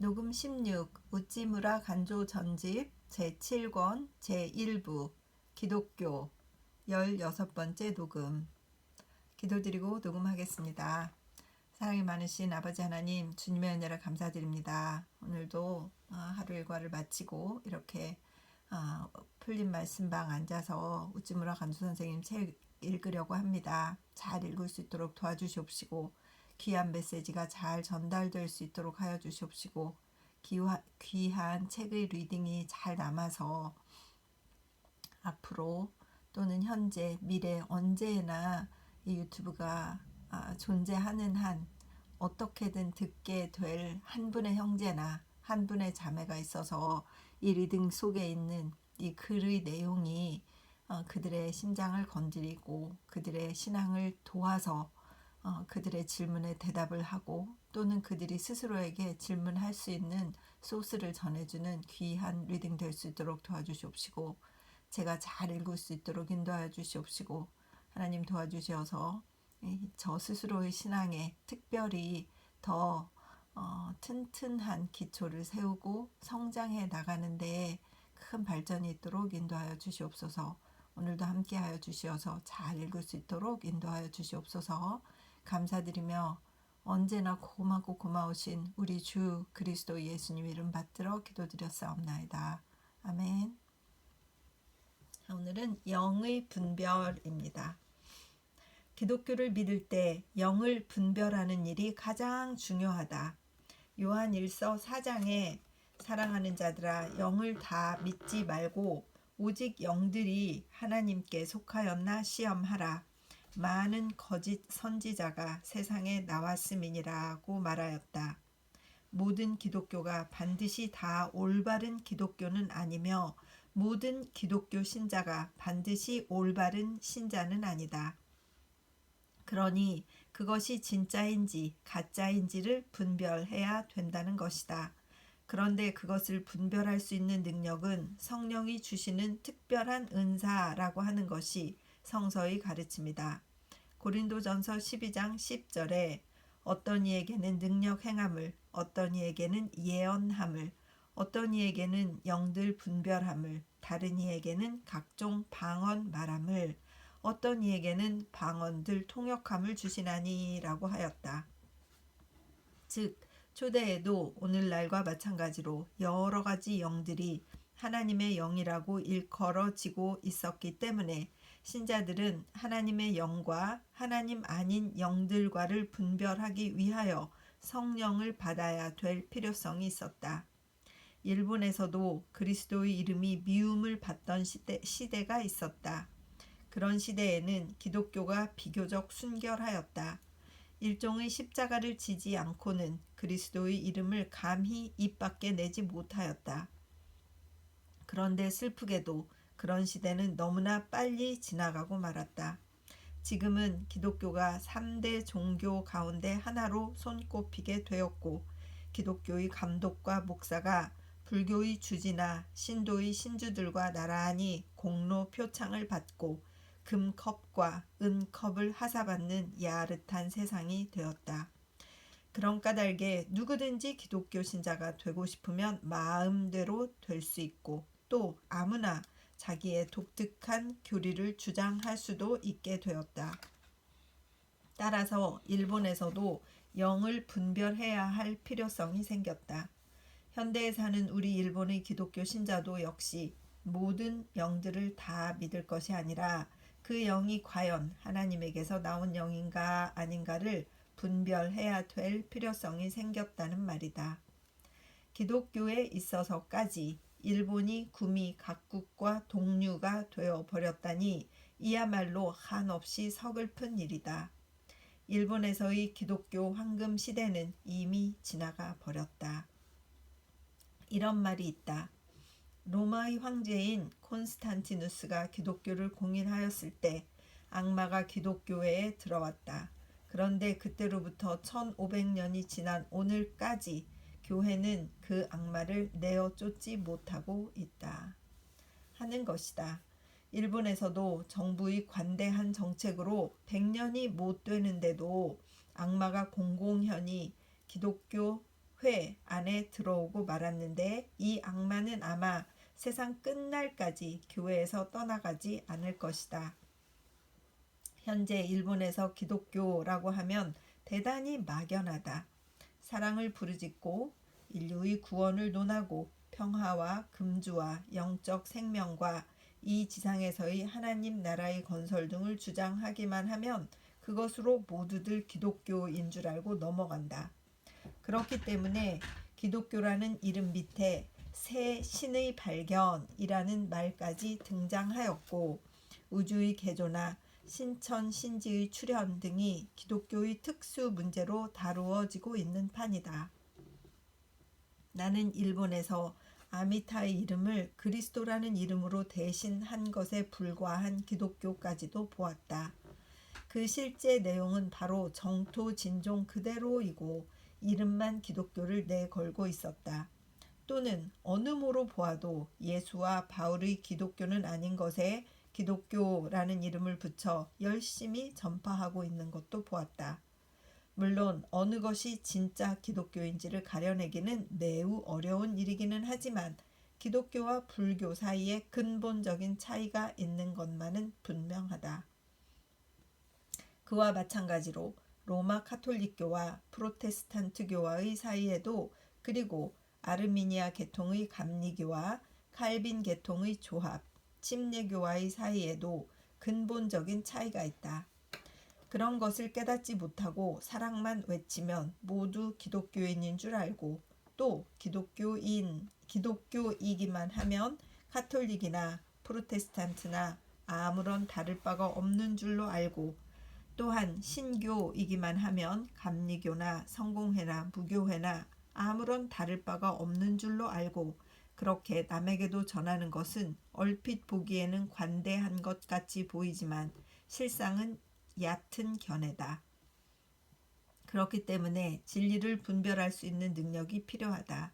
녹음 16 우찌무라 간조 전집 제7권 제1부 기독교 16번째 녹음. 기도드리고 녹음하겠습니다. 사랑이 많으신 아버지 하나님, 주님의 은혜를 감사드립니다. 오늘도 하루 일과를 마치고 이렇게 풀린 말씀방 앉아서 우찌무라 간조 선생님 책 읽으려고 합니다. 잘 읽을 수 있도록 도와주시옵시고 귀한 메시지가 잘 전달될 수 있도록 하여 주시옵시고 귀한 책의 리딩이 잘 남아서 앞으로 또는 현재 미래 언제나 이 유튜브가 존재하는 한 어떻게든 듣게 될 한 분의 형제나 한 분의 자매가 있어서 이 리딩 속에 있는 이 글의 내용이 그들의 심장을 건드리고 그들의 신앙을 도와서 그들의 질문에 대답을 하고 또는 그들이 스스로에게 질문할 수 있는 소스를 전해주는 귀한 리딩 될 수 있도록 도와주시옵시고 제가 잘 읽을 수 있도록 인도하여 주시옵시고 하나님 도와주셔서 저 스스로의 신앙에 특별히 더 튼튼한 기초를 세우고 성장해 나가는 데에 큰 발전이 있도록 인도하여 주시옵소서. 오늘도 함께하여 주시어서 잘 읽을 수 있도록 인도하여 주시옵소서. 감사드리며 언제나 고맙고 고마우신 우리 주 그리스도 예수님 이름 받들어 기도드렸사옵나이다. 아멘. 오늘은 영의 분별입니다. 기독교를 믿을 때 영을 분별하는 일이 가장 중요하다. 요한 1서 4장에 사랑하는 자들아 영을 다 믿지 말고 오직 영들이 하나님께 속하였나 시험하라. 많은 거짓 선지자가 세상에 나왔음이니라고 말하였다. 모든 기독교가 반드시 다 올바른 기독교는 아니며 모든 기독교 신자가 반드시 올바른 신자는 아니다. 그러니 그것이 진짜인지 가짜인지를 분별해야 된다는 것이다. 그런데 그것을 분별할 수 있는 능력은 성령이 주시는 특별한 은사라고 하는 것이 성서의 가르침이다. 고린도전서 12장 10절에 어떤 이에게는 능력 행함을, 어떤 이에게는 예언함을, 어떤 이에게는 영들 분별함을, 다른 이에게는 각종 방언 말함을, 어떤 이에게는 방언들 통역함을 주시나니라고 하였다. 즉 초대에도 오늘날과 마찬가지로 여러 가지 영들이 하나님의 영이라고 일컬어지고 있었기 때문에 신자들은 하나님의 영과 하나님 아닌 영들과를 분별하기 위하여 성령을 받아야 될 필요성이 있었다. 일본에서도 그리스도의 이름이 미움을 받던 시대가 있었다. 그런 시대에는 기독교가 비교적 순결하였다. 일종의 십자가를 지지 않고는 그리스도의 이름을 감히 입 밖에 내지 못하였다. 그런데 슬프게도 그런 시대는 너무나 빨리 지나가고 말았다. 지금은 기독교가 3대 종교 가운데 하나로 손꼽히게 되었고 기독교의 감독과 목사가 불교의 주지나 신도의 신주들과 나란히 공로 표창을 받고 금컵과 은컵을 하사받는 야릇한 세상이 되었다. 그런 까닭에 누구든지 기독교 신자가 되고 싶으면 마음대로 될 수 있고 또 아무나 자기의 독특한 교리를 주장할 수도 있게 되었다. 따라서 일본에서도 영을 분별해야 할 필요성이 생겼다. 현대에 사는 우리 일본의 기독교 신자도 역시 모든 영들을 다 믿을 것이 아니라 그 영이 과연 하나님에게서 나온 영인가 아닌가를 분별해야 될 필요성이 생겼다는 말이다. 기독교에 있어서까지 일본이 구미 각국과 동류가 되어 버렸다니 이야말로 한없이 서글픈 일이다. 일본에서의 기독교 황금 시대는 이미 지나가 버렸다. 이런 말이 있다. 로마의 황제인 콘스탄티누스가 기독교를 공인하였을 때 악마가 기독교회에 들어왔다. 그런데 그때로부터 1500년이 지난 오늘까지 교회는 그 악마를 내어 쫓지 못하고 있다. 하는 것이다. 일본에서도 정부의 관대한 정책으로 100년이 못 되는데도 악마가 공공연히 기독교 회 안에 들어오고 말았는데 이 악마는 아마 세상 끝날까지 교회에서 떠나가지 않을 것이다. 현재 일본에서 기독교라고 하면 대단히 막연하다. 사랑을 부르짖고 인류의 구원을 논하고 평화와 금주와 영적 생명과 이 지상에서의 하나님 나라의 건설 등을 주장하기만 하면 그것으로 모두들 기독교인 줄 알고 넘어간다. 그렇기 때문에 기독교라는 이름 밑에 새 신의 발견이라는 말까지 등장하였고 우주의 개조나 신천 신지의 출현 등이 기독교의 특수 문제로 다루어지고 있는 판이다. 나는 일본에서 아미타의 이름을 그리스도라는 이름으로 대신한 것에 불과한 기독교까지도 보았다. 그 실제 내용은 바로 정토 진종 그대로이고 이름만 기독교를 내걸고 있었다. 또는 어느 모로 보아도 예수와 바울의 기독교는 아닌 것에 기독교라는 이름을 붙여 열심히 전파하고 있는 것도 보았다. 물론 어느 것이 진짜 기독교인지를 가려내기는 매우 어려운 일이기는 하지만 기독교와 불교 사이에 근본적인 차이가 있는 것만은 분명하다. 그와 마찬가지로 로마 카톨릭교와 프로테스탄트교와의 사이에도 그리고 아르미니아 계통의 감리교와 칼빈 계통의 조합, 침례교와의 사이에도 근본적인 차이가 있다. 그런 것을 깨닫지 못하고 사랑만 외치면 모두 기독교인인 줄 알고 또 기독교이기만 하면 카톨릭이나 프로테스탄트나 아무런 다를 바가 없는 줄로 알고 또한 신교이기만 하면 감리교나 성공회나 무교회나 아무런 다를 바가 없는 줄로 알고 그렇게 남에게도 전하는 것은 얼핏 보기에는 관대한 것 같이 보이지만 실상은 얕은 견해다. 그렇기 때문에 진리를 분별할 수 있는 능력이 필요하다.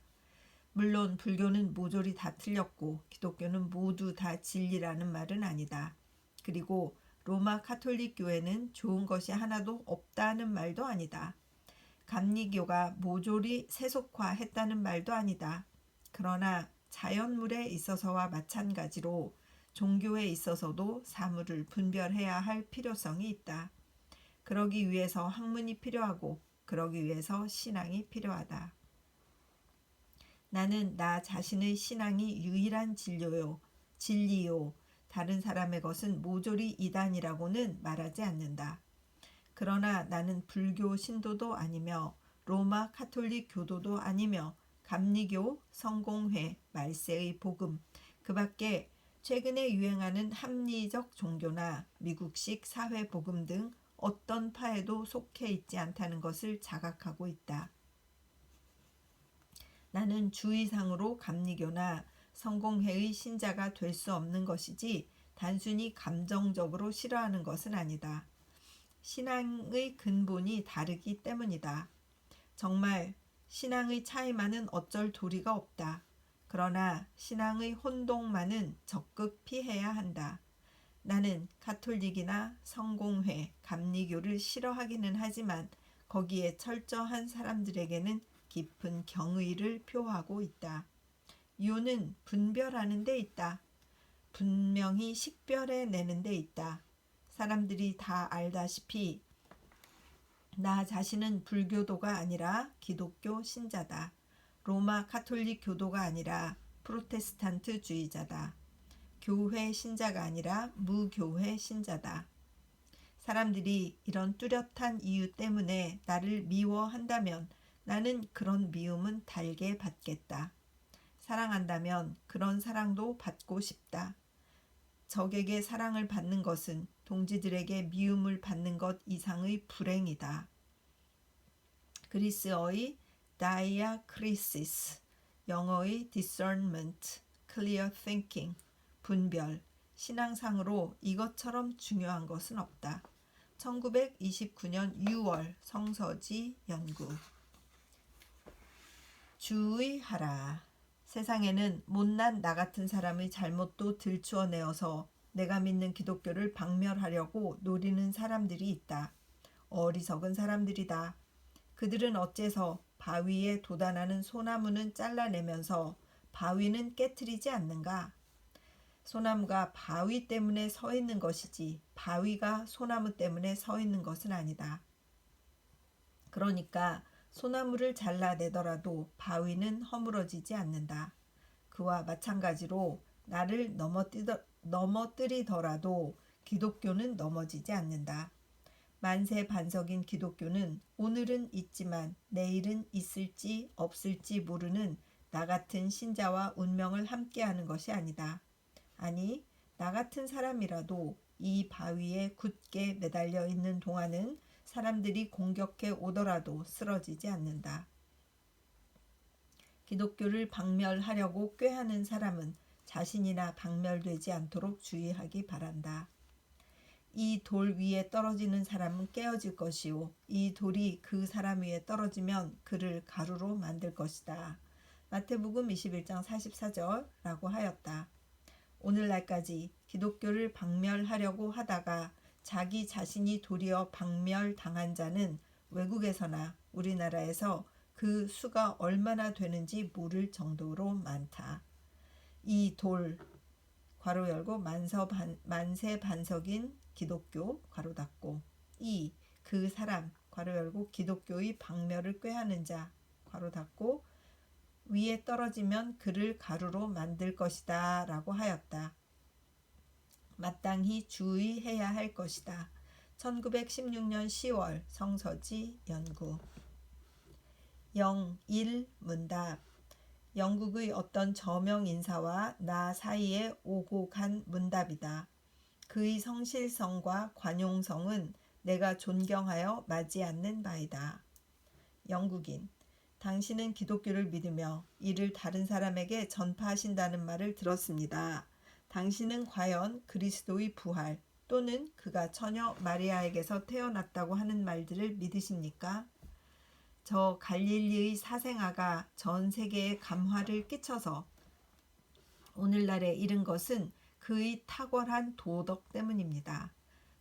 물론 불교는 모조리 다 틀렸고 기독교는 모두 다 진리라는 말은 아니다. 그리고 로마 카톨릭 교회는 좋은 것이 하나도 없다는 말도 아니다. 감리교가 모조리 세속화했다는 말도 아니다. 그러나 자연물에 있어서와 마찬가지로 종교에 있어서도 사물을 분별해야 할 필요성이 있다. 그러기 위해서 학문이 필요하고 그러기 위해서 신앙이 필요하다. 나는 나 자신의 신앙이 유일한 진리요. 다른 사람의 것은 모조리 이단이라고는 말하지 않는다. 그러나 나는 불교 신도도 아니며 로마 카톨릭 교도도 아니며 감리교, 성공회, 말세의 복음, 그 밖에 최근에 유행하는 합리적 종교나 미국식 사회복음 등 어떤 파에도 속해 있지 않다는 것을 자각하고 있다. 나는 주의상으로 감리교나 성공회의 신자가 될 수 없는 것이지 단순히 감정적으로 싫어하는 것은 아니다. 신앙의 근본이 다르기 때문이다. 정말 신앙의 차이만은 어쩔 도리가 없다. 그러나 신앙의 혼동만은 적극 피해야 한다. 나는 가톨릭이나 성공회, 감리교를 싫어하기는 하지만 거기에 철저한 사람들에게는 깊은 경의를 표하고 있다. 이유는 분별하는 데 있다. 분명히 식별해 내는 데 있다. 사람들이 다 알다시피 나 자신은 불교도가 아니라 기독교 신자다. 로마 카톨릭 교도가 아니라 프로테스탄트주의자다. 교회 신자가 아니라 무교회 신자다. 사람들이 이런 뚜렷한 이유 때문에 나를 미워한다면 나는 그런 미움은 달게 받겠다. 사랑한다면 그런 사랑도 받고 싶다. 적에게 사랑을 받는 것은 동지들에게 미움을 받는 것 이상의 불행이다. 그리스어의 diakrisis, 영어의 discernment, clear thinking, 분별, 신앙상으로 이것처럼 중요한 것은 없다. 1929년 6월 성서지 연구. 주의하라. 세상에는 못난 나 같은 사람의 잘못도 들추어내어서 내가 믿는 기독교를 박멸하려고 노리는 사람들이 있다. 어리석은 사람들이다. 그들은 어째서 바위에 돋아나는 소나무는 잘라내면서 바위는 깨트리지 않는가? 소나무가 바위 때문에 서 있는 것이지 바위가 소나무 때문에 서 있는 것은 아니다. 그러니까 소나무를 잘라내더라도 바위는 허물어지지 않는다. 그와 마찬가지로 나를 넘어뜨리더라도 기독교는 넘어지지 않는다. 만세반석인 기독교는 오늘은 있지만 내일은 있을지 없을지 모르는 나 같은 신자와 운명을 함께하는 것이 아니다. 아니, 나 같은 사람이라도 이 바위에 굳게 매달려 있는 동안은 사람들이 공격해 오더라도 쓰러지지 않는다. 기독교를 박멸하려고 꾀하는 사람은 자신이나 박멸되지 않도록 주의하기 바란다. 이 돌 위에 떨어지는 사람은 깨어질 것이요 이 돌이 그 사람 위에 떨어지면 그를 가루로 만들 것이다. 마태복음 21장 44절라고 하였다. 오늘날까지 기독교를 박멸하려고 하다가 자기 자신이 도리어 박멸당한 자는 외국에서나 우리나라에서 그 수가 얼마나 되는지 모를 정도로 많다. 이 돌 괄호 열고 만세반석인 기독교 괄호 닫고 이 그 사람 괄호 열고 기독교의 박멸을 꾀하는 자 괄호 닫고 위에 떨어지면 그를 가루로 만들 것이다 라고 하였다. 마땅히 주의해야 할 것이다. 1916년 10월 성서지 연구 01 문답 영국의 어떤 저명 인사와 나 사이에 오고 간 문답이다. 그의 성실성과 관용성은 내가 존경하여 맞지 않는 바이다. 영국인 당신은 기독교를 믿으며 이를 다른 사람에게 전파하신다는 말을 들었습니다. 당신은 과연 그리스도의 부활 또는 그가 처녀 마리아에게서 태어났다고 하는 말들을 믿으십니까? 저 갈릴리의 사생아가 전 세계에 감화를 끼쳐서 오늘날에 이른 것은 그의 탁월한 도덕 때문입니다.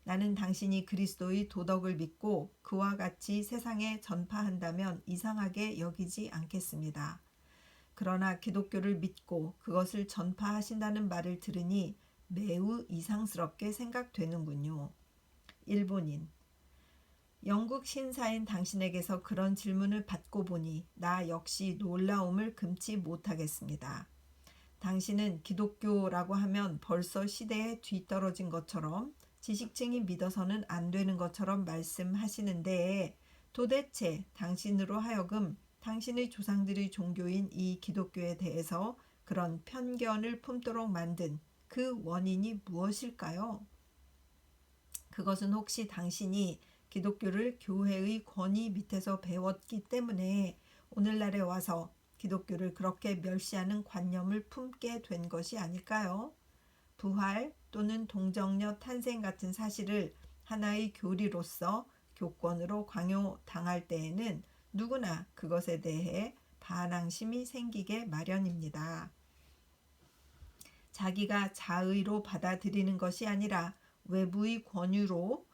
나는 당신이 그리스도의 도덕을 믿고 그와 같이 세상에 전파한다면 이상하게 여기지 않겠습니다. 그러나 기독교를 믿고 그것을 전파하신다는 말을 들으니 매우 이상스럽게 생각되는군요. 일본인 영국 신사인 당신에게서 그런 질문을 받고 보니 나 역시 놀라움을 금치 못하겠습니다. 당신은 기독교라고 하면 벌써 시대에 뒤떨어진 것처럼 지식층이 믿어서는 안 되는 것처럼 말씀하시는데 도대체 당신으로 하여금 당신의 조상들의 종교인 이 기독교에 대해서 그런 편견을 품도록 만든 그 원인이 무엇일까요? 그것은 혹시 당신이 기독교를 교회의 권위 밑에서 배웠기 때문에 오늘날에 와서 기독교를 그렇게 멸시하는 관념을 품게 된 것이 아닐까요? 부활 또는 동정녀 탄생 같은 사실을 하나의 교리로서 교권으로 강요당할 때에는 누구나 그것에 대해 반항심이 생기게 마련입니다. 자기가 자의로 받아들이는 것이 아니라 외부의 권위로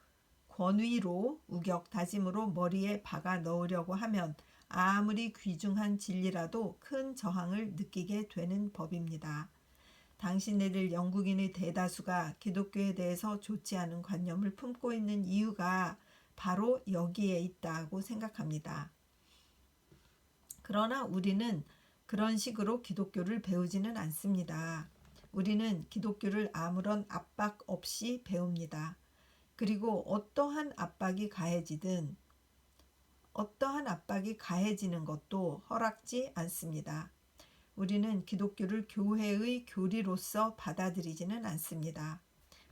우격다짐으로 머리에 박아 넣으려고 하면 아무리 귀중한 진리라도 큰 저항을 느끼게 되는 법입니다. 당신네들 영국인의 대다수가 기독교에 대해서 좋지 않은 관념을 품고 있는 이유가 바로 여기에 있다고 생각합니다. 그러나 우리는 그런 식으로 기독교를 배우지는 않습니다. 우리는 기독교를 아무런 압박 없이 배웁니다. 그리고 어떠한 압박이 가해지는 것도 허락지 않습니다. 우리는 기독교를 교회의 교리로서 받아들이지는 않습니다.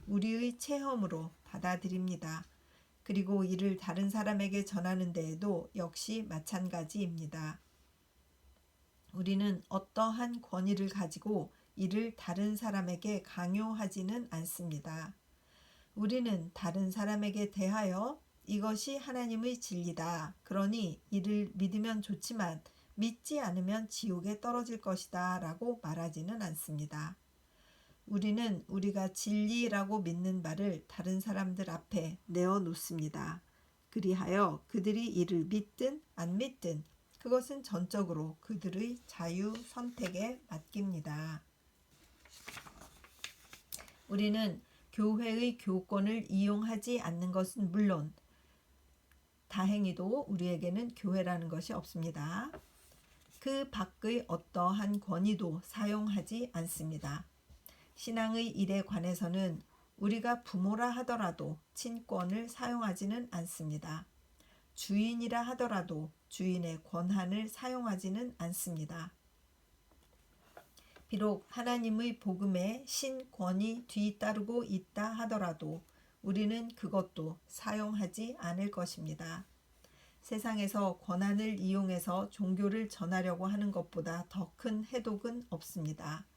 우리의 체험으로 받아들입니다. 그리고 이를 다른 사람에게 전하는 데에도 역시 마찬가지입니다. 우리는 어떠한 권위를 가지고 이를 다른 사람에게 강요하지는 않습니다. 우리는 다른 사람에게 대하여 이것이 하나님의 진리다. 그러니 이를 믿으면 좋지만 믿지 않으면 지옥에 떨어질 것이다 라고 말하지는 않습니다. 우리는 우리가 진리라고 믿는 바를 다른 사람들 앞에 내어놓습니다. 그리하여 그들이 이를 믿든 안 믿든 그것은 전적으로 그들의 자유 선택에 맡깁니다. 우리는 교회의 교권을 이용하지 않는 것은 물론 다행히도 우리에게는 교회라는 것이 없습니다. 그 밖의 어떠한 권위도 사용하지 않습니다. 신앙의 일에 관해서는 우리가 부모라 하더라도 친권을 사용하지는 않습니다. 주인이라 하더라도 주인의 권한을 사용하지는 않습니다. 비록 하나님의 복음에 신권이 뒤따르고 있다 하더라도 우리는 그것도 사용하지 않을 것입니다. 세상에서 권한을 이용해서 종교를 전하려고 하는 것보다 더 큰 해독은 없습니다.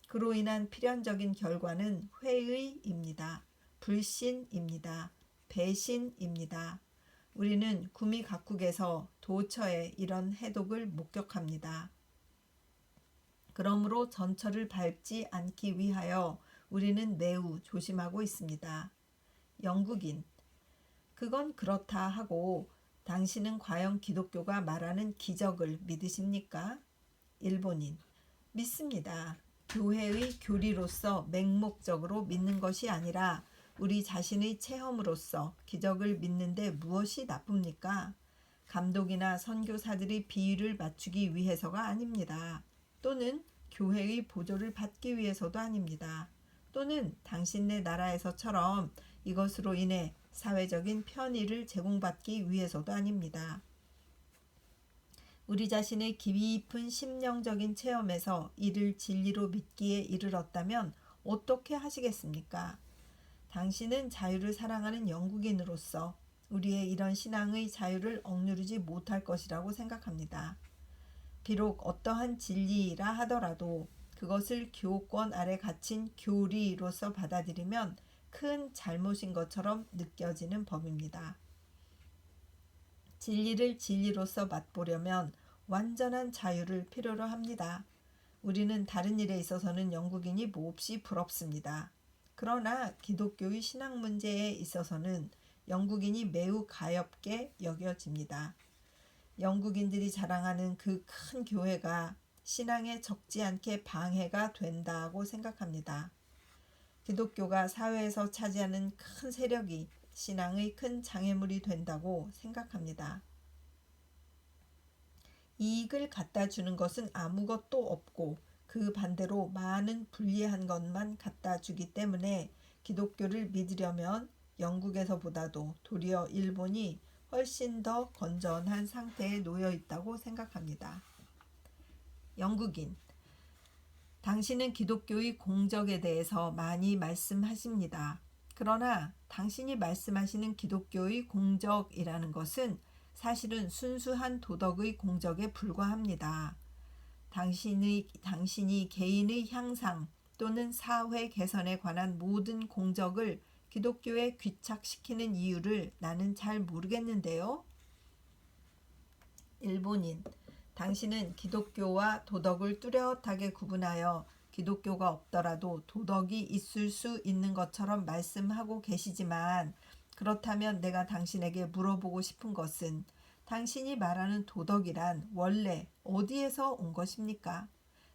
그로 인한 필연적인 결과는 회의입니다. 불신입니다. 배신입니다. 우리는 구미 각국에서 도처에 이런 해독을 목격합니다. 그러므로 전철을 밟지 않기 위하여 우리는 매우 조심하고 있습니다. 영국인, 그건 그렇다 하고 당신은 과연 기독교가 말하는 기적을 믿으십니까? 일본인, 믿습니다. 교회의 교리로서 맹목적으로 믿는 것이 아니라 우리 자신의 체험으로서 기적을 믿는데 무엇이 나쁩니까? 감독이나 선교사들이 비유를 맞추기 위해서가 아닙니다. 또는 교회의 보조를 받기 위해서도 아닙니다. 또는 당신네 나라에서처럼 이것으로 인해 사회적인 편의를 제공받기 위해서도 아닙니다. 우리 자신의 깊은 심령적인 체험에서 이를 진리로 믿기에 이르렀다면 어떻게 하시겠습니까? 당신은 자유를 사랑하는 영국인으로서 우리의 이런 신앙의 자유를 억누르지 못할 것이라고 생각합니다. 비록 어떠한 진리라 하더라도 그것을 교권 아래 갇힌 교리로서 받아들이면 큰 잘못인 것처럼 느껴지는 법입니다. 진리를 진리로서 맛보려면 완전한 자유를 필요로 합니다. 우리는 다른 일에 있어서는 영국인이 몹시 부럽습니다. 그러나 기독교의 신앙 문제에 있어서는 영국인이 매우 가엾게 여겨집니다. 영국인들이 자랑하는 그 큰 교회가 신앙에 적지 않게 방해가 된다고 생각합니다. 기독교가 사회에서 차지하는 큰 세력이 신앙의 큰 장애물이 된다고 생각합니다. 이익을 갖다 주는 것은 아무것도 없고 그 반대로 많은 불리한 것만 갖다 주기 때문에 기독교를 믿으려면 영국에서보다도 도리어 일본이 훨씬 더 건전한 상태에 놓여 있다고 생각합니다. 영국인, 당신은 기독교의 공적에 대해서 많이 말씀하십니다. 그러나 당신이 말씀하시는 기독교의 공적이라는 것은 사실은 순수한 도덕의 공적에 불과합니다. 당신이 개인의 향상 또는 사회 개선에 관한 모든 공적을 기독교에 귀착시키는 이유를 나는 잘 모르겠는데요. 일본인, 당신은 기독교와 도덕을 뚜렷하게 구분하여 기독교가 없더라도 도덕이 있을 수 있는 것처럼 말씀하고 계시지만 그렇다면 내가 당신에게 물어보고 싶은 것은 당신이 말하는 도덕이란 원래 어디에서 온 것입니까?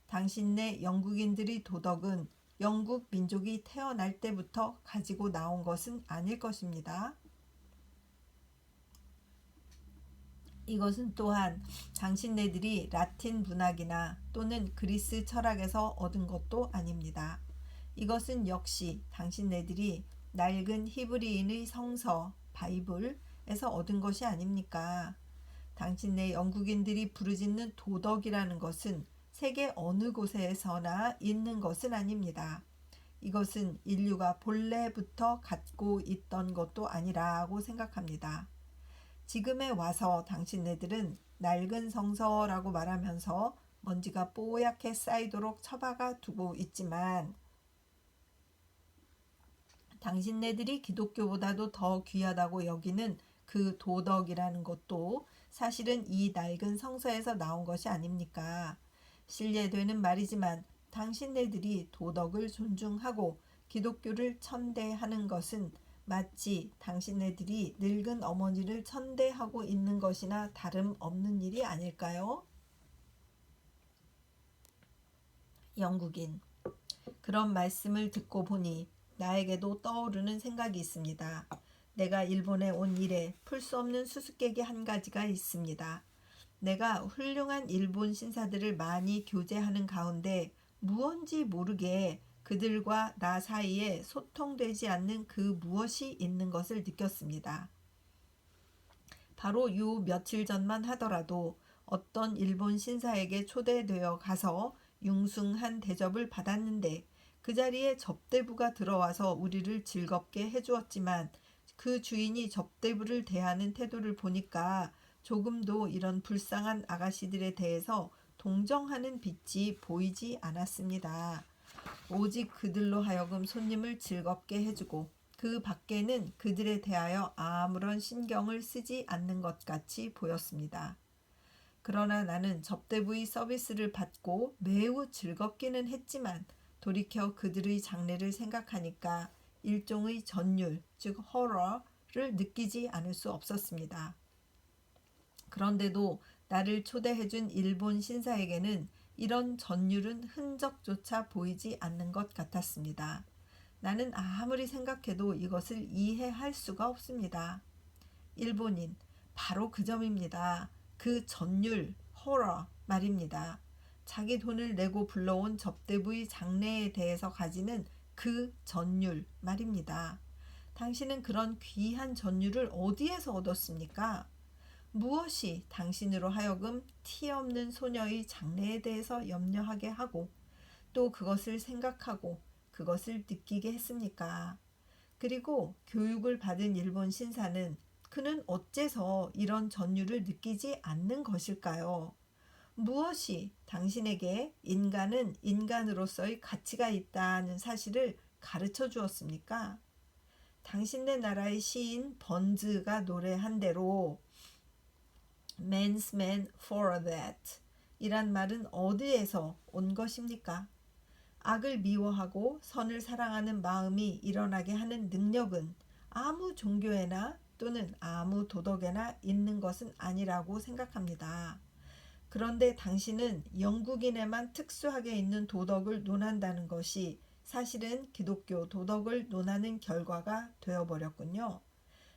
당신네 영국인들의 도덕은 영국 민족이 태어날 때부터 가지고 나온 것은 아닐 것입니다. 이것은 또한 당신네들이 라틴 문학이나 또는 그리스 철학에서 얻은 것도 아닙니다. 이것은 역시 당신네들이 낡은 히브리인의 성서, 바이블에서 얻은 것이 아닙니까? 당신네 영국인들이 부르짖는 도덕이라는 것은 세계 어느 곳에서나 있는 것은 아닙니다. 이것은 인류가 본래부터 갖고 있던 것도 아니라고 생각합니다. 지금에 와서 당신네들은 낡은 성서라고 말하면서 먼지가 뽀얗게 쌓이도록 처박아 두고 있지만 당신네들이 기독교보다도 더 귀하다고 여기는 그 도덕이라는 것도 사실은 이 낡은 성서에서 나온 것이 아닙니까? 실례되는 말이지만 당신네들이 도덕을 존중하고 기독교를 천대하는 것은 마치 당신네들이 늙은 어머니를 천대하고 있는 것이나 다름없는 일이 아닐까요? 영국인. 그런 말씀을 듣고 보니 나에게도 떠오르는 생각이 있습니다. 내가 일본에 온 이래 풀 수 없는 수수께끼 한 가지가 있습니다. 내가 훌륭한 일본 신사들을 많이 교제하는 가운데 무언지 모르게 그들과 나 사이에 소통되지 않는 그 무엇이 있는 것을 느꼈습니다. 바로 요 며칠 전만 하더라도 어떤 일본 신사에게 초대되어 가서 융숭한 대접을 받았는데 그 자리에 접대부가 들어와서 우리를 즐겁게 해주었지만 그 주인이 접대부를 대하는 태도를 보니까 조금도 이런 불쌍한 아가씨들에 대해서 동정하는 빛이 보이지 않았습니다. 오직 그들로 하여금 손님을 즐겁게 해주고 그 밖에는 그들에 대하여 아무런 신경을 쓰지 않는 것 같이 보였습니다. 그러나 나는 접대부의 서비스를 받고 매우 즐겁기는 했지만 돌이켜 그들의 장래를 생각하니까 일종의 전율, 즉 호러를 느끼지 않을 수 없었습니다. 그런데도 나를 초대해준 일본 신사에게는 이런 전율은 흔적조차 보이지 않는 것 같았습니다. 나는 아무리 생각해도 이것을 이해할 수가 없습니다. 일본인, 바로 그 점입니다. 그 전율, 호러 말입니다. 자기 돈을 내고 불러온 접대부의 장래에 대해서 가지는 그 전율 말입니다. 당신은 그런 귀한 전율을 어디에서 얻었습니까? 무엇이 당신으로 하여금 티 없는 소녀의 장래에 대해서 염려하게 하고 또 그것을 생각하고 그것을 느끼게 했습니까? 그리고 교육을 받은 일본 신사는 그는 어째서 이런 전율을 느끼지 않는 것일까요? 무엇이 당신에게 인간은 인간으로서의 가치가 있다는 사실을 가르쳐 주었습니까? 당신네 나라의 시인 번즈가 노래한 대로 Man's man for that 이란 말은 어디에서 온 것입니까? 악을 미워하고 선을 사랑하는 마음이 일어나게 하는 능력은 아무 종교에나 또는 아무 도덕에나 있는 것은 아니라고 생각합니다. 그런데 당신은 영국인에만 특수하게 있는 도덕을 논한다는 것이 사실은 기독교 도덕을 논하는 결과가 되어버렸군요.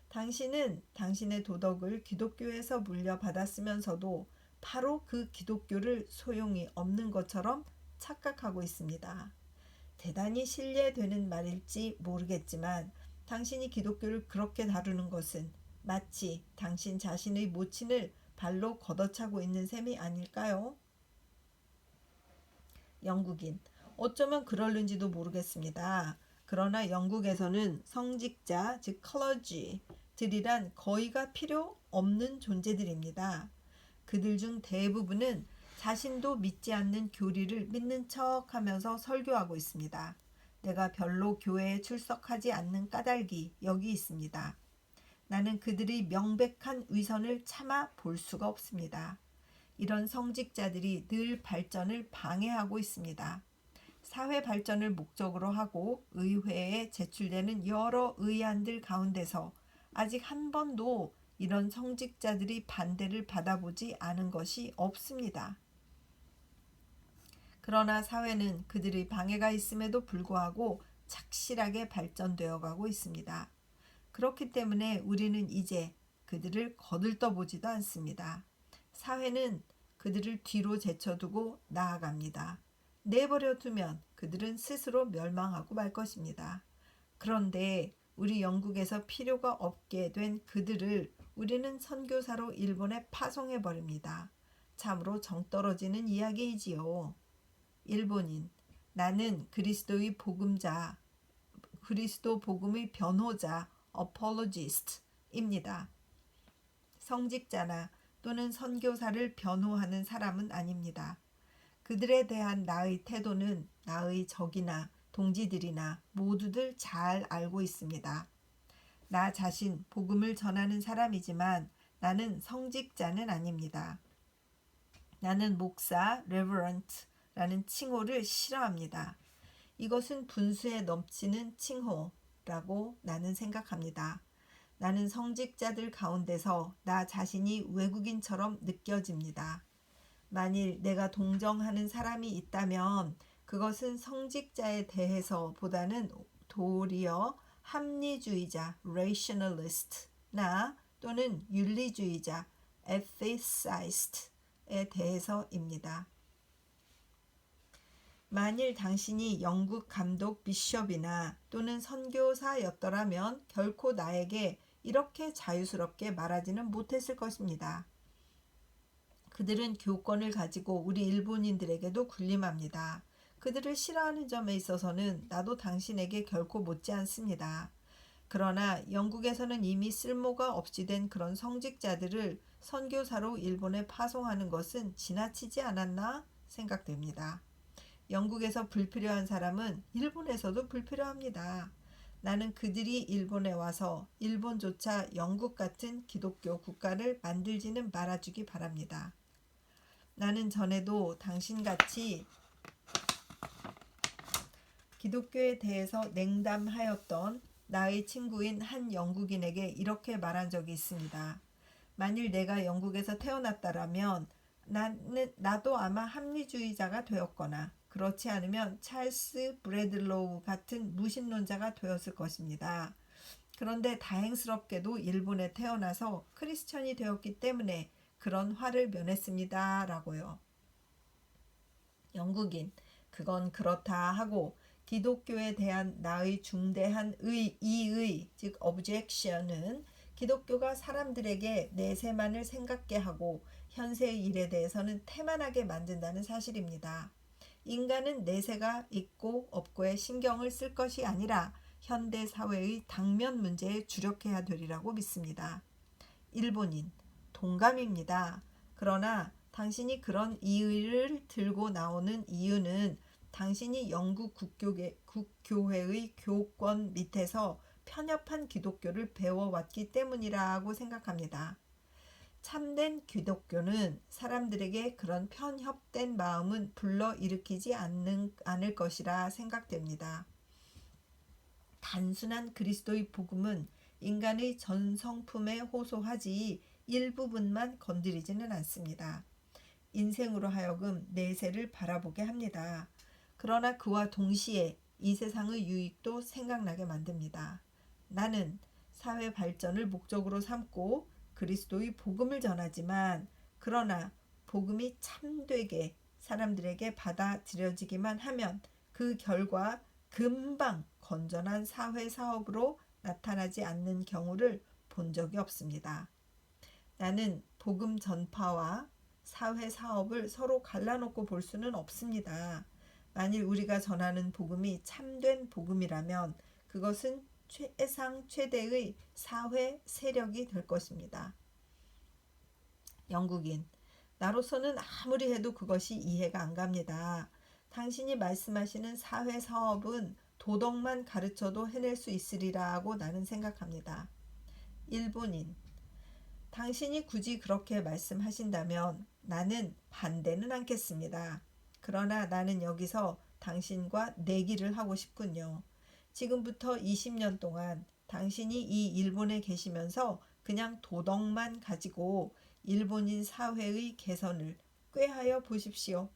당신은 당신의 도덕을 기독교에서 물려받았으면서도 바로 그 기독교를 소용이 없는 것처럼 착각하고 있습니다. 대단히 신뢰되는 말일지 모르겠지만 당신이 기독교를 그렇게 다루는 것은 마치 당신 자신의 모친을 발로 걷어차고 있는 셈이 아닐까요? 영국인, 어쩌면 그럴는지도 모르겠습니다. 그러나 영국에서는 성직자, 즉 클러지들이란 거의가 필요 없는 존재들입니다. 그들 중 대부분은 자신도 믿지 않는 교리를 믿는 척하면서 설교하고 있습니다. 내가 별로 교회에 출석하지 않는 까닭이 여기 있습니다. 나는 그들의 명백한 위선을 참아 볼 수가 없습니다. 이런 성직자들이 늘 발전을 방해하고 있습니다. 사회 발전을 목적으로 하고 의회에 제출되는 여러 의안들 가운데서 아직 한 번도 이런 성직자들이 반대를 받아보지 않은 것이 없습니다. 그러나 사회는 그들의 방해가 있음에도 불구하고 착실하게 발전되어 가고 있습니다. 그렇기 때문에 우리는 이제 그들을 거들떠보지도 않습니다. 사회는 그들을 뒤로 제쳐두고 나아갑니다. 내버려 두면 그들은 스스로 멸망하고 말 것입니다. 그런데 우리 영국에서 필요가 없게 된 그들을 우리는 선교사로 일본에 파송해 버립니다. 참으로 정떨어지는 이야기이지요. 일본인, 나는 그리스도의 복음자, 그리스도 복음의 변호자, apologist입니다. 성직자나 또는 선교사를 변호하는 사람은 아닙니다. 그들에 대한 나의 태도는 나의 적이나 동지들이나 모두들 잘 알고 있습니다. 나 자신 복음을 전하는 사람이지만 나는 성직자는 아닙니다. 나는 목사, 레버런트라는 칭호를 싫어합니다. 이것은 분수에 넘치는 칭호, 라고 나는 생각합니다. 나는 성직자들 가운데서 나 자신이 외국인처럼 느껴집니다. 만일 내가 동정하는 사람이 있다면 그것은 성직자에 대해서 보다는 도리어 합리주의자 rationalist나 또는 윤리주의자 ethicist에 대해서입니다. 만일 당신이 영국 감독 비숍이나 또는 선교사였더라면 결코 나에게 이렇게 자유스럽게 말하지는 못했을 것입니다. 그들은 교권을 가지고 우리 일본인들에게도 군림합니다. 그들을 싫어하는 점에 있어서는 나도 당신에게 결코 못지 않습니다. 그러나 영국에서는 이미 쓸모가 없이 된 그런 성직자들을 선교사로 일본에 파송하는 것은 지나치지 않았나 생각됩니다. 영국에서 불필요한 사람은 일본에서도 불필요합니다. 나는 그들이 일본에 와서 일본조차 영국 같은 기독교 국가를 만들지는 말아주기 바랍니다. 나는 전에도 당신같이 기독교에 대해서 냉담하였던 나의 친구인 한 영국인에게 이렇게 말한 적이 있습니다. 만일 내가 영국에서 태어났다라면 나도 아마 합리주의자가 되었거나 그렇지 않으면 찰스 브래들로우 같은 무신론자가 되었을 것입니다. 그런데 다행스럽게도 일본에 태어나서 크리스천이 되었기 때문에 그런 화를 면했습니다. 라고요. 영국인, 그건 그렇다 하고 기독교에 대한 나의 중대한 이의, 즉 objection은 기독교가 사람들에게 내세만을 생각게 하고 현세의 일에 대해서는 태만하게 만든다는 사실입니다. 인간은 내세가 있고 없고에 신경을 쓸 것이 아니라 현대 사회의 당면 문제에 주력해야 되리라고 믿습니다. 일본인, 동감입니다. 그러나 당신이 그런 이의를 들고 나오는 이유는 당신이 영국 국교회의 교권 밑에서 편협한 기독교를 배워왔기 때문이라고 생각합니다. 참된 기독교는 사람들에게 그런 편협된 마음은 불러일으키지 않을 것이라 생각됩니다. 단순한 그리스도의 복음은 인간의 전 성품에 호소하지 일부분만 건드리지는 않습니다. 인생으로 하여금 내세를 바라보게 합니다. 그러나 그와 동시에 이 세상의 유익도 생각나게 만듭니다. 나는 사회 발전을 목적으로 삼고 그리스도의 복음을 전하지만 그러나 복음이 참되게 사람들에게 받아들여지기만 하면 그 결과 금방 건전한 사회 사업으로 나타나지 않는 경우를 본 적이 없습니다. 나는 복음 전파와 사회 사업을 서로 갈라놓고 볼 수는 없습니다. 만일 우리가 전하는 복음이 참된 복음이라면 그것은 최대의 사회 세력이 될 것입니다. 영국인, 나로서는 아무리 해도 그것이 이해가 안 갑니다. 당신이 말씀하시는 사회 사업은 도덕만 가르쳐도 해낼 수 있으리라고 나는 생각합니다. 일본인, 당신이 굳이 그렇게 말씀하신다면 나는 반대는 않겠습니다. 그러나 나는 여기서 당신과 내기를 하고 싶군요. 지금부터 20년 동안 당신이 이 일본에 계시면서 그냥 도덕만 가지고 일본인 사회의 개선을 꾀하여 보십시오.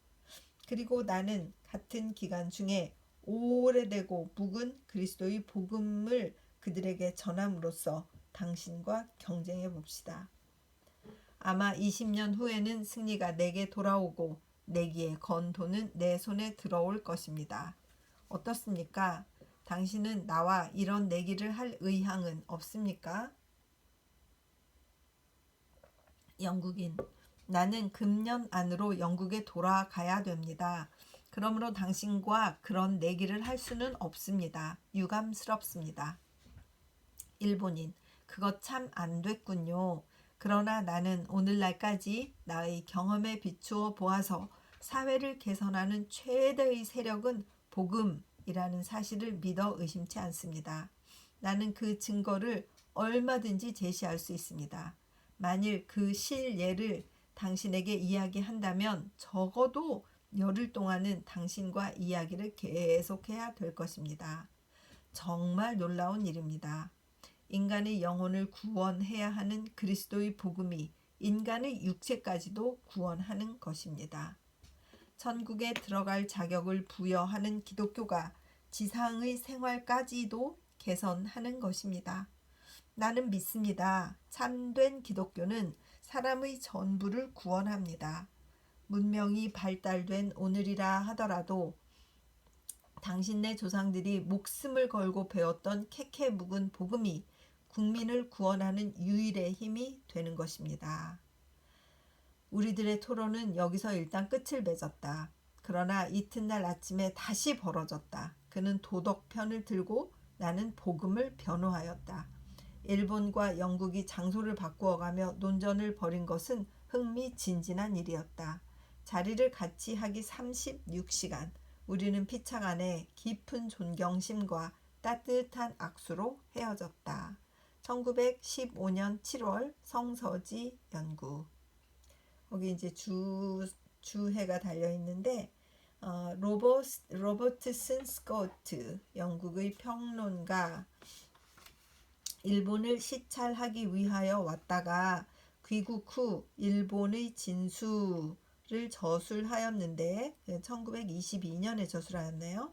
그리고 나는 같은 기간 중에 오래되고 묵은 그리스도의 복음을 그들에게 전함으로써 당신과 경쟁해 봅시다. 아마 20년 후에는 승리가 내게 돌아오고 내기에 건 돈은 내 손에 들어올 것입니다. 어떻습니까? 당신은 나와 이런 내기를 할 의향은 없습니까? 영국인, 나는 금년 안으로 영국에 돌아가야 됩니다. 그러므로 당신과 그런 내기를 할 수는 없습니다. 유감스럽습니다. 일본인, 그것 참 안 됐군요. 그러나 나는 오늘날까지 나의 경험에 비추어 보아서 사회를 개선하는 최대의 세력은 복음이라는 사실을 믿어 의심치 않습니다. 나는 그 증거를 얼마든지 제시할 수 있습니다. 만일 그 실예를 당신에게 이야기한다면 적어도 열흘 동안은 당신과 이야기를 계속해야 될 것입니다. 정말 놀라운 일입니다. 인간의 영혼을 구원해야 하는 그리스도의 복음이 인간의 육체까지도 구원하는 것입니다. 천국에 들어갈 자격을 부여하는 기독교가 지상의 생활까지도 개선하는 것입니다. 나는 믿습니다. 참된 기독교는 사람의 전부를 구원합니다. 문명이 발달된 오늘이라 하더라도 당신네 조상들이 목숨을 걸고 배웠던 캐캐 묵은 복음이 국민을 구원하는 유일의 힘이 되는 것입니다. 우리들의 토론은 여기서 일단 끝을 맺었다. 그러나 이튿날 아침에 다시 벌어졌다. 그는 도덕 편을 들고 나는 복음을 변호하였다. 일본과 영국이 장소를 바꾸어가며 논전을 벌인 것은 흥미진진한 일이었다. 자리를 같이 하기 36시간. 우리는 피창 안에 깊은 존경심과 따뜻한 악수로 헤어졌다. 1915년 7월 성서지 연구. 거기 이제 주해가 달려 있는데 로버트슨 스코트 영국의 평론가 일본을 시찰하기 위하여 왔다가 귀국 후 일본의 진수를 저술하였는데 1922년에 저술하였네요.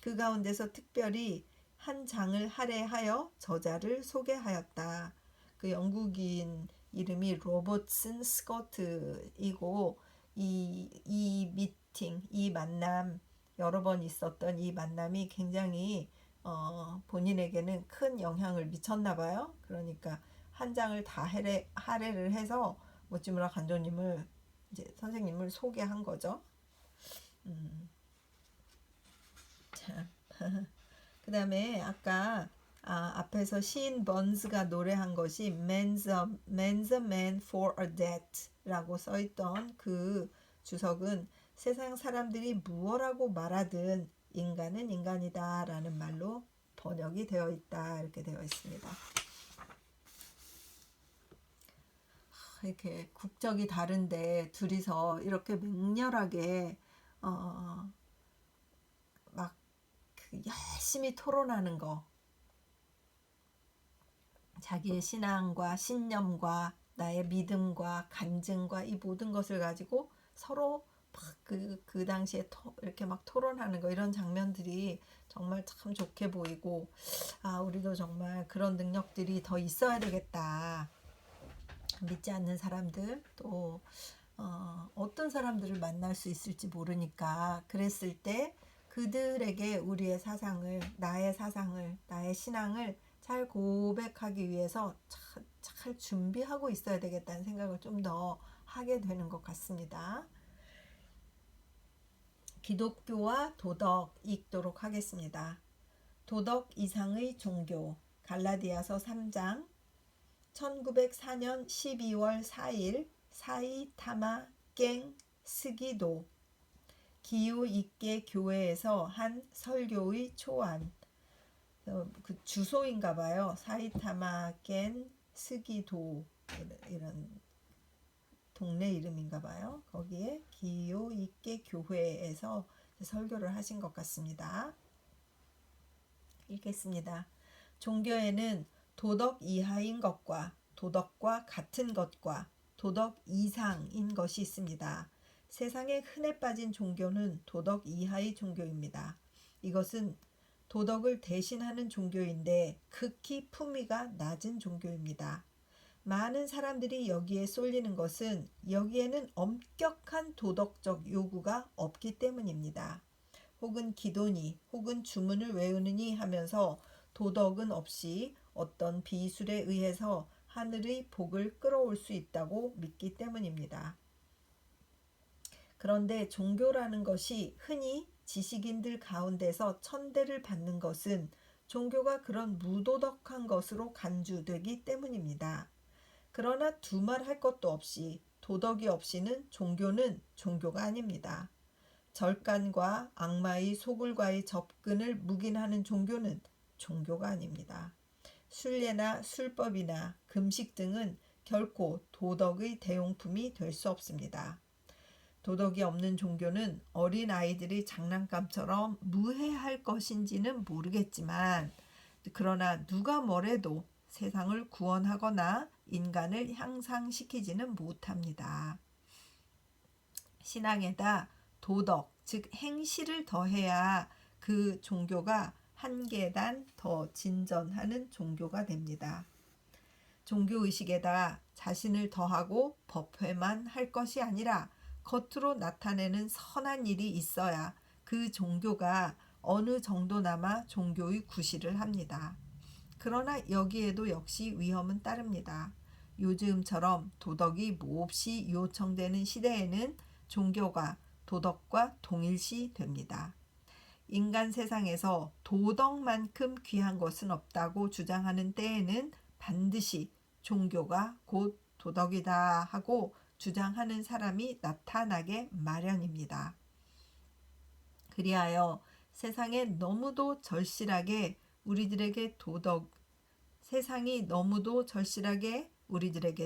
그 가운데서 특별히 한 장을 할애하여 저자를 소개하였다. 그 영국인 이름이 로버트슨 스코트이고 이 미팅, 이 만남 여러 번 있었던 이 만남이 굉장히 본인에게는 큰 영향을 미쳤나 봐요. 그러니까 한 장을 다 할애를 해서 모찌무라 간조님을 이제 선생님을 소개한 거죠. 자, 그 다음에 아까 앞에서 시인 번스가 노래한 것이 Man's a man for a debt 라고 써있던 그 주석은 세상 사람들이 무엇라고 말하든 인간은 인간이다 라는 말로 번역이 되어 있다 이렇게 되어 있습니다. 이렇게 국적이 다른데 둘이서 이렇게 맹렬하게 막 열심히 토론하는 거, 자기의 신앙과 신념과 나의 믿음과 간증과 이 모든 것을 가지고 서로 막 그 당시에 이렇게 막 토론하는 거, 이런 장면들이 정말 참 좋게 보이고, 우리도 정말 그런 능력들이 더 있어야 되겠다. 믿지 않는 사람들, 또 어떤 사람들을 만날 수 있을지 모르니까 그랬을 때 그들에게 우리의 사상을, 나의 신앙을 잘 고백하기 위해서 잘 준비하고 있어야 되겠다는 생각을 좀 더 하게 되는 것 같습니다. 기독교와 도덕 읽도록 하겠습니다. 도덕 이상의 종교, 갈라디아서 3장. 1904년 12월 4일 사이타마 갱 스기도 기요익계 교회에서 한 설교의 초안, 그 주소인가 봐요. 사이타마 겐 스기도 이런 동네 이름인가 봐요. 거기에 기요익계 교회에서 설교를 하신 것 같습니다. 읽겠습니다. 종교에는 도덕 이하인 것과 도덕과 같은 것과 도덕 이상인 것이 있습니다. 세상에 흔해 빠진 종교는 도덕 이하의 종교입니다. 이것은 도덕을 대신하는 종교인데 극히 품위가 낮은 종교입니다. 많은 사람들이 여기에 쏠리는 것은 여기에는 엄격한 도덕적 요구가 없기 때문입니다. 혹은 기도니 혹은 주문을 외우느니 하면서 도덕은 없이 어떤 비술에 의해서 하늘의 복을 끌어올 수 있다고 믿기 때문입니다. 그런데 종교라는 것이 흔히 지식인들 가운데서 천대를 받는 것은 종교가 그런 무도덕한 것으로 간주되기 때문입니다. 그러나 두말할 것도 없이 도덕이 없이는 종교는 종교가 아닙니다. 절간과 악마의 소굴과의 접근을 묵인하는 종교는 종교가 아닙니다. 순례나 술법이나 금식 등은 결코 도덕의 대용품이 될 수 없습니다. 도덕이 없는 종교는 어린 아이들이 장난감처럼 무해할 것인지는 모르겠지만, 그러나 누가 뭐래도 세상을 구원하거나 인간을 향상시키지는 못합니다. 신앙에다 도덕, 즉 행실을 더해야 그 종교가 한 계단 더 진전하는 종교가 됩니다. 종교의식에다 자신을 더하고 법회만 할 것이 아니라 겉으로 나타내는 선한 일이 있어야 그 종교가 어느 정도나마 종교의 구실을 합니다. 그러나 여기에도 역시 위험은 따릅니다. 요즘처럼 도덕이 몹시 요청되는 시대에는 종교가 도덕과 동일시 됩니다. 인간 세상에서 도덕만큼 귀한 것은 없다고 주장하는 때에는 반드시 종교가 곧 도덕이다 하고 주장하는 사람이 나타나게 마련입니다. 그리하여 세상이 너무도 절실하게 우리들에게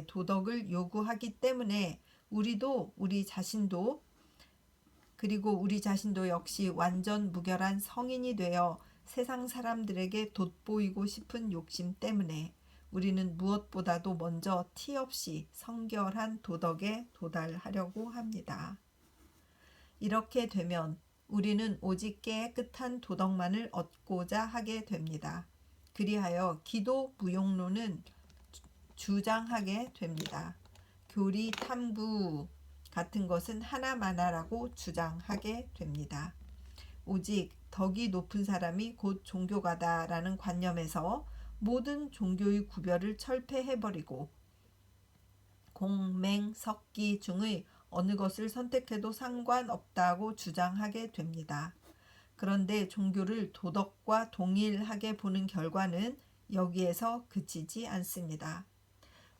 도덕을 요구하기 때문에 우리 자신도 역시 완전 무결한 성인이 되어 세상 사람들에게 돋보이고 싶은 욕심 때문에 우리는 무엇보다도 먼저 티 없이 성결한 도덕에 도달하려고 합니다. 이렇게 되면 우리는 오직 깨끗한 도덕만을 얻고자 하게 됩니다. 그리하여 기도 무용론은 주장하게 됩니다. 교리 탐구 같은 것은 하나마나라고 주장하게 됩니다. 오직 덕이 높은 사람이 곧 종교가다라는 관념에서 모든 종교의 구별을 철폐해버리고 공맹, 석기 중의 어느 것을 선택해도 상관없다고 주장하게 됩니다. 그런데 종교를 도덕과 동일하게 보는 결과는 여기에서 그치지 않습니다.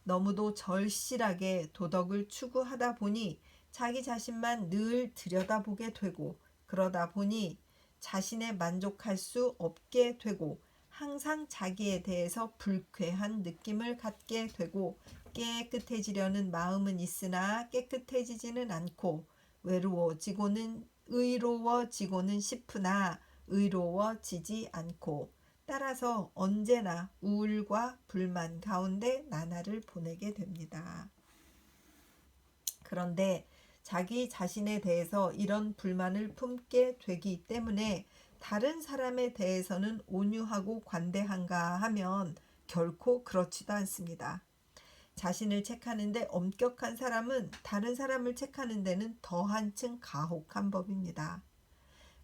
너무도 절실하게 도덕을 추구하다 보니 자기 자신만 늘 들여다보게 되고, 그러다 보니 자신에 만족할 수 없게 되고 항상 자기에 대해서 불쾌한 느낌을 갖게 되고 깨끗해지려는 마음은 있으나 깨끗해지지는 않고 의로워지고는 싶으나 의로워지지 않고 따라서 언제나 우울과 불만 가운데 나날을 보내게 됩니다. 그런데 자기 자신에 대해서 이런 불만을 품게 되기 때문에 다른 사람에 대해서는 온유하고 관대한가 하면 결코 그렇지도 않습니다. 자신을 책하는데 엄격한 사람은 다른 사람을 책하는 데는 더 한층 가혹한 법입니다.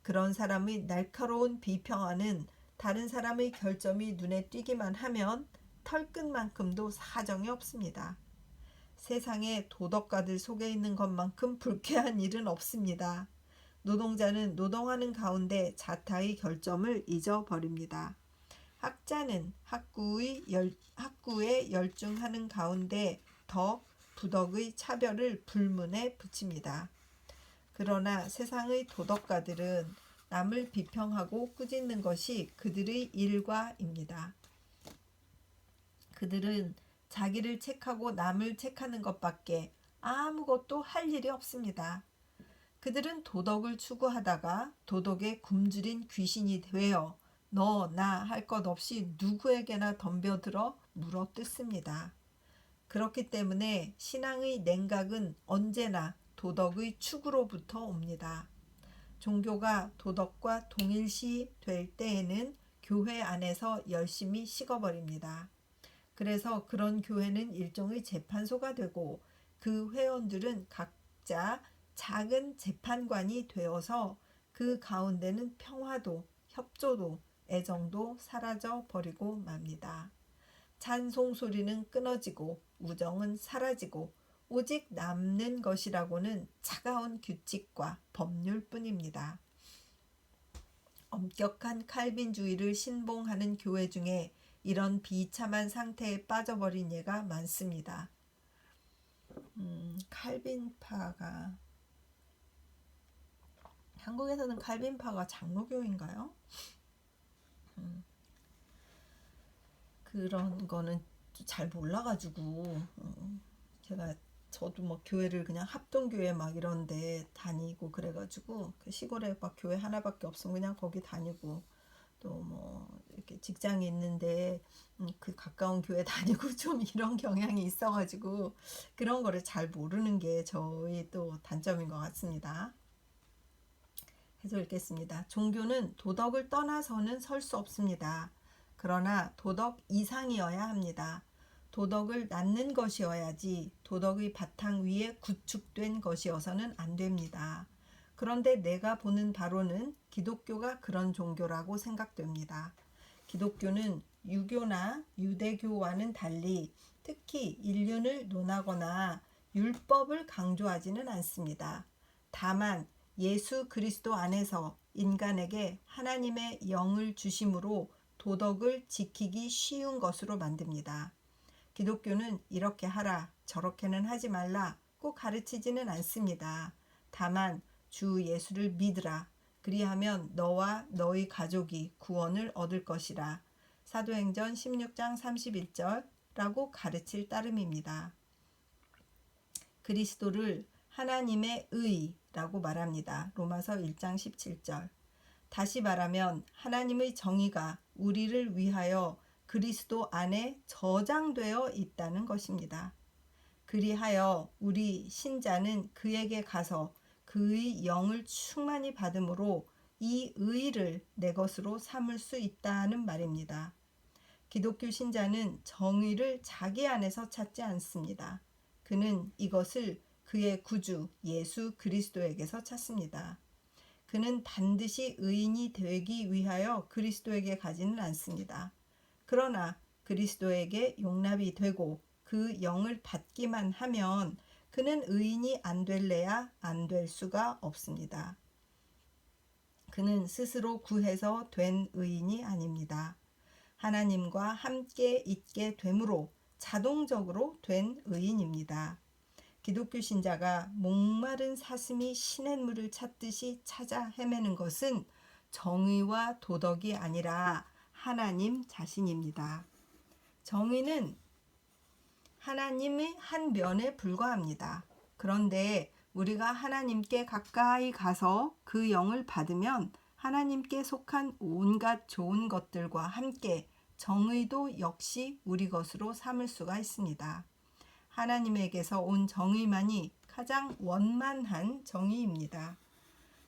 그런 사람의 날카로운 비평하는 다른 사람의 결점이 눈에 띄기만 하면 털끝만큼도 사정이 없습니다. 세상에 도덕가들 속에 있는 것만큼 불쾌한 일은 없습니다. 노동자는 노동하는 가운데 자타의 결점을 잊어버립니다. 학자는 학구에 열중하는 가운데 부덕의 차별을 불문에 붙입니다. 그러나 세상의 도덕가들은 남을 비평하고 꾸짖는 것이 그들의 일과입니다. 그들은 자기를 책하고 남을 책하는 것밖에 아무것도 할 일이 없습니다. 그들은 도덕을 추구하다가 도덕에 굶주린 귀신이 되어 너, 나 할 것 없이 누구에게나 덤벼들어 물어뜯습니다. 그렇기 때문에 신앙의 냉각은 언제나 도덕의 축으로부터 옵니다. 종교가 도덕과 동일시 될 때에는 교회 안에서 열심히 식어버립니다. 그래서 그런 교회는 일종의 재판소가 되고 그 회원들은 각자 작은 재판관이 되어서 그 가운데는 평화도, 협조도, 애정도 사라져 버리고 맙니다. 찬송 소리는 끊어지고 우정은 사라지고 오직 남는 것이라고는 차가운 규칙과 법률뿐입니다. 엄격한 칼빈주의를 신봉하는 교회 중에 이런 비참한 상태에 빠져버린 예가 많습니다. 칼빈파가 한국에서는 칼빈파가 장로교인가요? 그런 거는 잘 몰라가지고 제가 저도 뭐 교회를 그냥 합동교회 막 이런데 다니고 그래가지고 그 시골에 막 교회 하나밖에 없으면 그냥 거기 다니고 또 뭐 이렇게 직장이 있는데 그 가까운 교회 다니고 좀 이런 경향이 있어가지고 그런 거를 잘 모르는 게 저희 또 단점인 것 같습니다. 해서 읽겠습니다. 종교는 도덕을 떠나서는 설 수 없습니다. 그러나 도덕 이상이어야 합니다. 도덕을 낳는 것이어야지 도덕의 바탕 위에 구축된 것이어서는 안 됩니다. 그런데 내가 보는 바로는 기독교가 그런 종교라고 생각됩니다. 기독교는 유교나 유대교와는 달리 특히 인륜을 논하거나 율법을 강조하지는 않습니다. 다만 예수 그리스도 안에서 인간에게 하나님의 영을 주심으로 도덕을 지키기 쉬운 것으로 만듭니다. 기독교는 이렇게 하라, 저렇게는 하지 말라 꼭 가르치지는 않습니다. 다만 주 예수를 믿으라. 그리하면 너와 너희 가족이 구원을 얻을 것이라. 사도행전 16장 31절라고 가르칠 따름입니다. 그리스도를 하나님의 의라고 말합니다. 로마서 1장 17절. 다시 말하면 하나님의 정의가 우리를 위하여 그리스도 안에 저장되어 있다는 것입니다. 그리하여 우리 신자는 그에게 가서 그의 영을 충만히 받음으로 이 의를 내 것으로 삼을 수 있다는 말입니다. 기독교 신자는 정의를 자기 안에서 찾지 않습니다. 그는 이것을 그의 구주 예수 그리스도에게서 찾습니다. 그는 반드시 의인이 되기 위하여 그리스도에게 가지는 않습니다. 그러나 그리스도에게 용납이 되고 그 영을 받기만 하면 그는 의인이 안 될래야 안 될 수가 없습니다. 그는 스스로 구해서 된 의인이 아닙니다. 하나님과 함께 있게 됨으로 자동적으로 된 의인입니다. 기독교 신자가 목마른 사슴이 시냇물을 찾듯이 찾아 헤매는 것은 정의와 도덕이 아니라 하나님 자신입니다. 정의는 하나님의 한 면에 불과합니다. 그런데 우리가 하나님께 가까이 가서 그 영을 받으면 하나님께 속한 온갖 좋은 것들과 함께 정의도 역시 우리 것으로 삼을 수가 있습니다. 하나님에게서 온 정의만이 가장 원만한 정의입니다.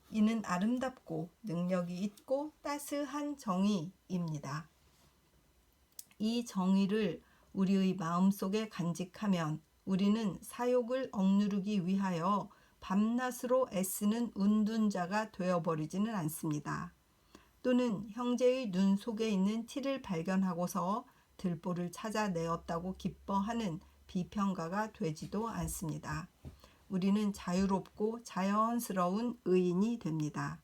이는 아름답고 능력이 있고 따스한 정의입니다. 이 정의를 우리의 마음속에 간직하면 우리는 사욕을 억누르기 위하여 밤낮으로 애쓰는 운둔자가 되어버리지는 않습니다. 또는 형제의 눈 속에 있는 티를 발견하고서 들보를 찾아내었다고 기뻐하는 비평가가 되지도 않습니다. 우리는 자유롭고 자연스러운 의인이 됩니다.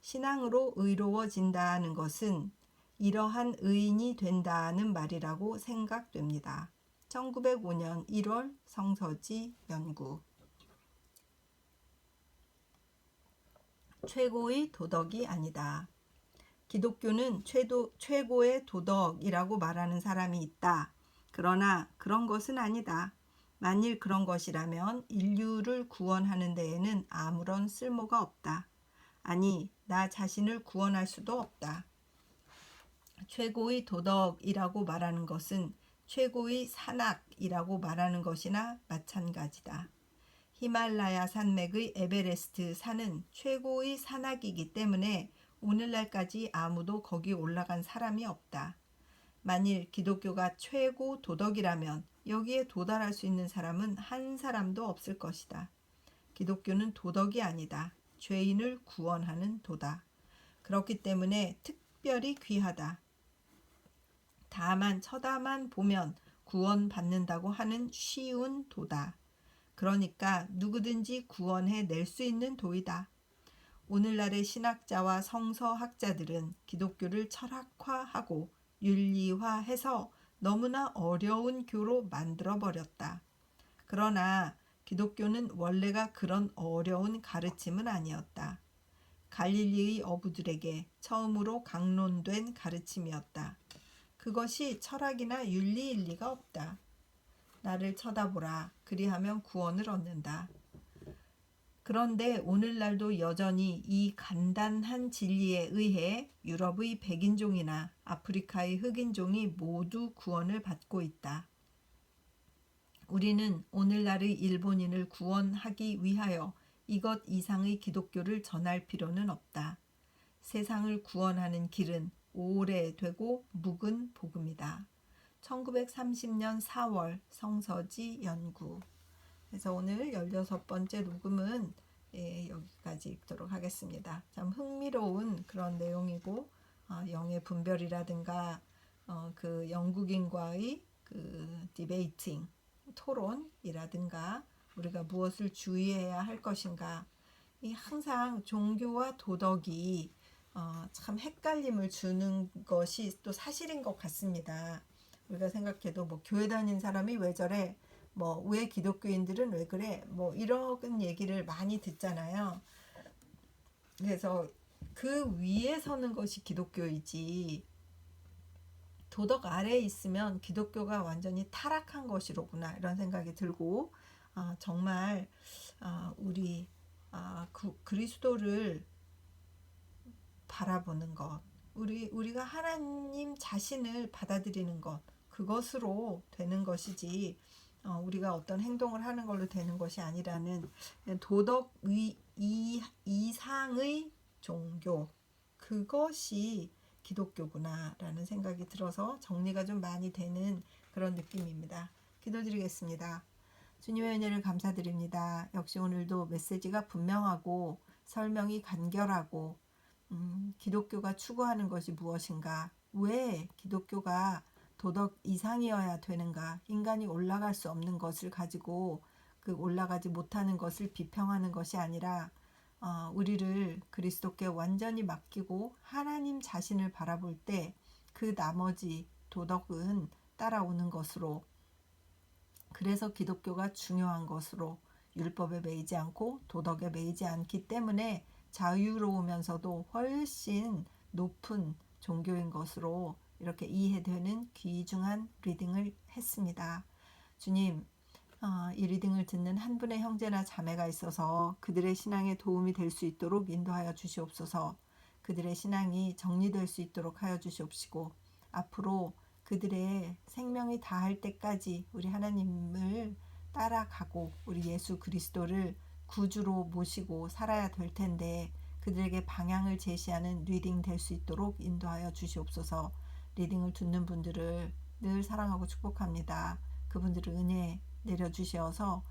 신앙으로 의로워진다는 것은 이러한 의인이 된다는 말이라고 생각됩니다. 1905년 1월 성서지 연구. 최고의 도덕이 아니다. 기독교는 최고의 도덕이라고 말하는 사람이 있다. 그러나 그런 것은 아니다. 만일 그런 것이라면 인류를 구원하는 데에는 아무런 쓸모가 없다. 아니, 나 자신을 구원할 수도 없다. 최고의 도덕이라고 말하는 것은 최고의 산악이라고 말하는 것이나 마찬가지다. 히말라야 산맥의 에베레스트 산은 최고의 산악이기 때문에 오늘날까지 아무도 거기 올라간 사람이 없다. 만일 기독교가 최고 도덕이라면 여기에 도달할 수 있는 사람은 한 사람도 없을 것이다. 기독교는 도덕이 아니다. 죄인을 구원하는 도다. 그렇기 때문에 특별히 귀하다. 다만 쳐다만 보면 구원받는다고 하는 쉬운 도다. 그러니까 누구든지 구원해 낼 수 있는 도이다. 오늘날의 신학자와 성서학자들은 기독교를 철학화하고 윤리화해서 너무나 어려운 교로 만들어버렸다. 그러나 기독교는 원래가 그런 어려운 가르침은 아니었다. 갈릴리의 어부들에게 처음으로 강론된 가르침이었다. 그것이 철학이나 윤리일 리가 없다. 나를 쳐다보라. 그리하면 구원을 얻는다. 그런데 오늘날도 여전히 이 간단한 진리에 의해 유럽의 백인종이나 아프리카의 흑인종이 모두 구원을 받고 있다. 우리는 오늘날의 일본인을 구원하기 위하여 이것 이상의 기독교를 전할 필요는 없다. 세상을 구원하는 길은 오래되고 묵은 복음이다. 1930년 4월 성서지 연구. 그래서 오늘 16번째 녹음은 여기까지 읽도록 하겠습니다. 참 흥미로운 그런 내용이고 영의 분별이라든가 그 영국인과의 그 디베이팅, 토론이라든가 우리가 무엇을 주의해야 할 것인가, 이 항상 종교와 도덕이 참 헷갈림을 주는 것이 또 사실인 것 같습니다. 우리가 생각해도 뭐 교회 다닌 사람이 왜 저래, 뭐 왜 기독교인들은 왜 그래, 뭐 이런 얘기를 많이 듣잖아요. 그래서 그 위에 서는 것이 기독교이지, 도덕 아래에 있으면 기독교가 완전히 타락한 것이로구나, 이런 생각이 들고, 정말 우리 그리스도를 바라보는 것, 우리가 하나님 자신을 받아들이는 것, 그것으로 되는 것이지 우리가 어떤 행동을 하는 걸로 되는 것이 아니라는, 도덕 이상의 종교, 그것이 기독교구나라는 생각이 들어서 정리가 좀 많이 되는 그런 느낌입니다. 기도드리겠습니다. 주님의 은혜를 감사드립니다. 역시 오늘도 메시지가 분명하고 설명이 간결하고, 기독교가 추구하는 것이 무엇인가, 왜 기독교가 도덕 이상이어야 되는가, 인간이 올라갈 수 없는 것을 가지고 그 올라가지 못하는 것을 비평하는 것이 아니라 우리를 그리스도께 완전히 맡기고 하나님 자신을 바라볼 때 그 나머지 도덕은 따라오는 것으로, 그래서 기독교가 중요한 것으로, 율법에 매이지 않고 도덕에 매이지 않기 때문에 자유로우면서도 훨씬 높은 종교인 것으로 이렇게 이해되는 귀중한 리딩을 했습니다. 주님, 이 리딩을 듣는 한 분의 형제나 자매가 있어서 그들의 신앙에 도움이 될 수 있도록 인도하여 주시옵소서. 그들의 신앙이 정리될 수 있도록 하여 주시옵시고, 앞으로 그들의 생명이 다할 때까지 우리 하나님을 따라가고 우리 예수 그리스도를 구주로 모시고 살아야 될 텐데, 그들에게 방향을 제시하는 리딩 될 수 있도록 인도하여 주시옵소서. 리딩을 듣는 분들을 늘 사랑하고 축복합니다. 그분들을 은혜 내려주시어서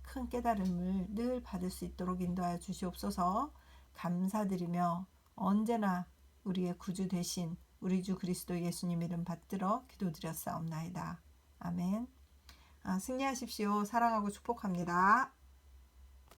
큰 깨달음을 늘 받을 수 있도록 인도하여 주시옵소서. 감사드리며 언제나 우리의 구주 되신 우리 주 그리스도 예수님 이름 받들어 기도드렸사옵나이다. 아멘. 승리하십시오. 사랑하고 축복합니다.